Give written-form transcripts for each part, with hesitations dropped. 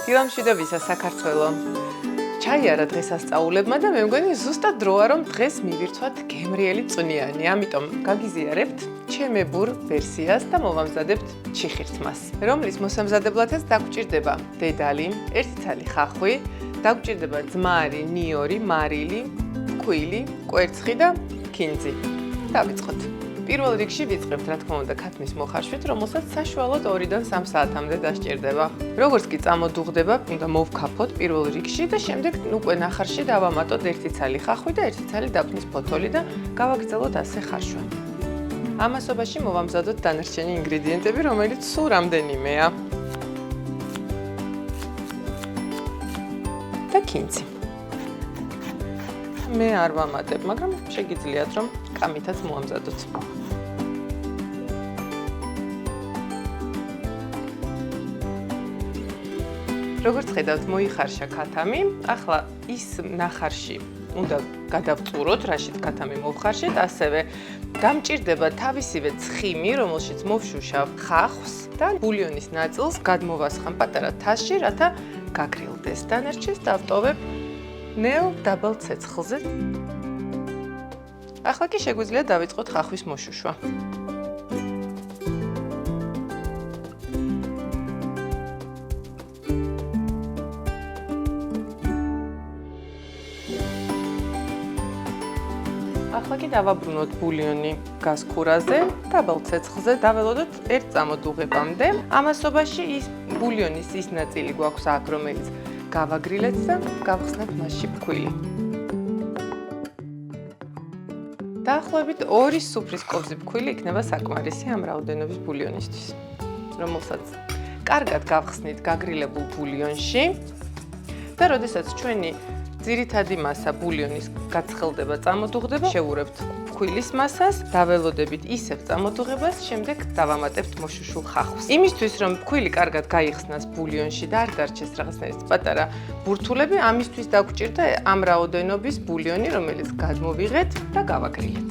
დილამშვიდ და ვისა საქართველო. ჩაიარა დღესასწაულებმა და მე მგონი ზუსტად დროა რომ დღეს მივირთვათ გემრიელი წვნიანი. ამიტომ გაგიზიარებთ ჩემებურ ვერსიას და მოვამზადებთ ჩიხირთმას, რომლის მოსამზადებლადაც დაგვჭირდება დედალი, ერთი ცალი ხახვი, დაგვჭირდება ძმარი, ნიორი, მარილი, ფქვილი, კვერცხი და ქინძი. დავიწყოთ. პირველ რიგში ვიწყებთ რა თქმა უნდა ქათმის მოხარშვით, რომელსაც საშუალოდ 2-დან 3 საათამდე დასჭირდება. როგორც კი წამოდუღდება, უნდა მოვქაფოთ პირველ რიგში და შემდეგ უკვე ნახარში დავამატოთ ერთი ცალი ხახვი და ერთი ცალი დაფნის ფოთოლი და გავაგრძელოთ ასე ხარშვა. ამასობაში მოვამზადოთ დანარჩენი ინგრედიენტები, რომელიც სულ რამდენიმეა. და ქინძი. მე არ ვამატებ, მაგრამ შეგიძლიათ რომ კამითაც მოამზადოთ. როგორც ხედავთ, მოიხარშა ქათამი. ახლა ის ნახარში უნდა გადავწუროთ, რაშიც ქათამი მოვხარშეთ, ასევე გამჭირდება თავისივე ცხიმი, რომელშიც მოვშუშავ ხახვს და ბულიონის ნაწილს გადმოვასხამ პატარა თასში, რათა გაგრილდეს. დანარჩენს დავტოვებ ნელ დაბალ ცეცხლზე. ახლა კი შეგვიძლია დავიწყოთ ხახვის მოშუშვა. ახლა კი დავაბრუნოთ ბულიონი გაზ ქურაზე, დაბალ ცეცხლზე დაველოდოთ 1 წამოდუღებამდე. ამასობაში ის ბულიონის ის ნაწილი გვაქვს აქ, რომელიც გავაგრილეთ და გავხსნათ მასში ფქვილი. დაახლოებით 2 სუფრის ყოფზი ფქვილი იქნება საკმარისი ამ რაოდენობის ბულიონისთვის, რომელსაც კარგად გავხსნით გაგრილებულ ბულიონში და როდესაც ჩვენი ძირითადი მასა ბულიონის გაცხელდება, წამოდუღდება, შევურებთ ფქვილის მასას, დაველოდებით ისევ წამოდუღებას, შემდეგ დავამატებთ მოშუშულ ხახვს. იმისთვის რომ ფქვილი კარგად გაიხსნას ბულიონში და არ დარჩეს რაღაცნაირი პატარა ბურთულები, ამისთვის დაგვჭირდა ამ რაოდენობის ბულიონი, რომელიც გადმოვიღეთ და გავაგრილეთ.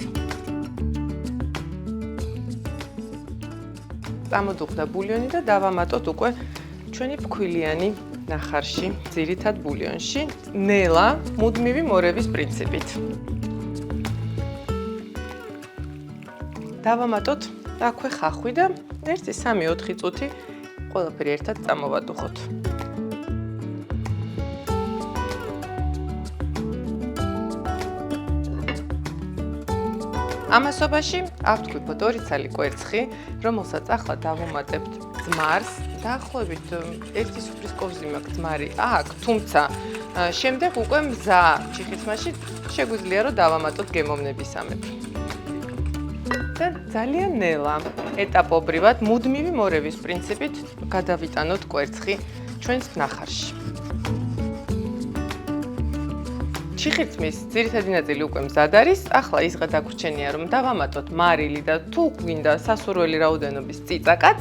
წამოდუღდა ბულიონი და დავამატოთ უკვე ჩვენი ფქვილიანი ნახარში, ძირითად ბულიონში, ნელა მუდმივი მორევის პრინციპით. დავამატოთ აქვე ხახვი და 1-3-4 წუთი ყველაფერი ერთად წამოვადუხოთ. ამასობაში ავთქვიფოთ 2 ცალი კვერცხი, რომელსაც ახლა დავუმატებთ ძმარს. დაახლოებით 1 სუფრის kovzi მაქვს ძმარი აქ, თუმცა შემდეგ უკვე მზა ჩიხირთმაში შეგვიძლია რომ დავამატოთ გემოვნებისამებრ. და ძალიან ნელა, ეტაპობრივად, მუდმივი მორევის პრინციპით გადავიტანოთ კვერცხი ჩვენს ნახარში. ჩიხირთმის ძირითადი ნაწილი უკვე მზად არის, ახლა ისღა დაგვრჩენია რომ დავამატოთ მარილი და თუ გვინდა სასურველი რაოდენობის წიწაკაც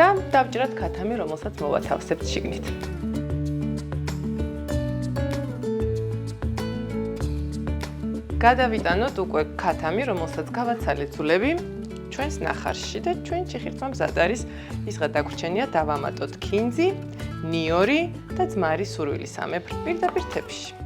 და დავჭრათ ქათამი, რომელსაც მოვათავსებთ შიგნით. გადავიტანოთ უკვე ქათამი, რომელსაც გავაცალეთ ძვლები ჩვენს ნახარში და ჩვენ ჩიხირთმა მზად არის, ისღა დაგვრჩენია დავამატოთ ქინძი, ნიორი და ძმარი სურვილისამებრ პირდაპირ თეფში.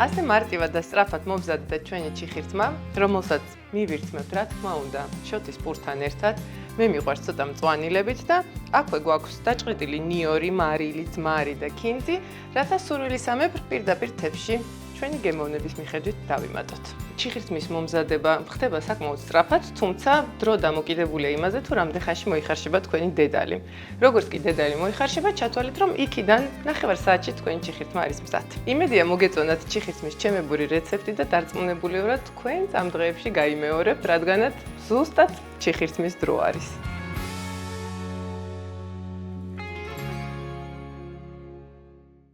ასე მარტივად და სწრაფად მომზადდა ჩვენი ჩიხირთმა, რომელსაც მივირთმევთ რა თქმა უნდა შოთის პურთან ერთად. მე მიყვარს ცოტა მწვანილებით და აქვე გვაქვს დაჭყიდილი ნიორი, მარილი, ძმარი და ქინძი, რათა სურვილისამებრ პირდაპირ თეფში ჩვენი გემოვნების მიხედვით დავიმატოთ. ჩიხირთმის მომზადება ხდება საკმაოდ სწრაფად, თუმცა დრო დამოკიდებულია იმაზე, თუ რამდენ ხანში მოიხარშება თქვენი დედალი. როგორც კი დედალი მოიხარშება, ჩათვალეთ, რომ იქიდან 9 საათში თქვენი ჩიხირთმა არის მზად. იმედია მოგეწონათ ჩიხირთმის ჩემებური რეცეპტი და დარწმუნებულივრად თქვენს ამ დღეებში გაიმეორებთ, რადგანაც ზუსტად ჩიხირთმის დრო არის.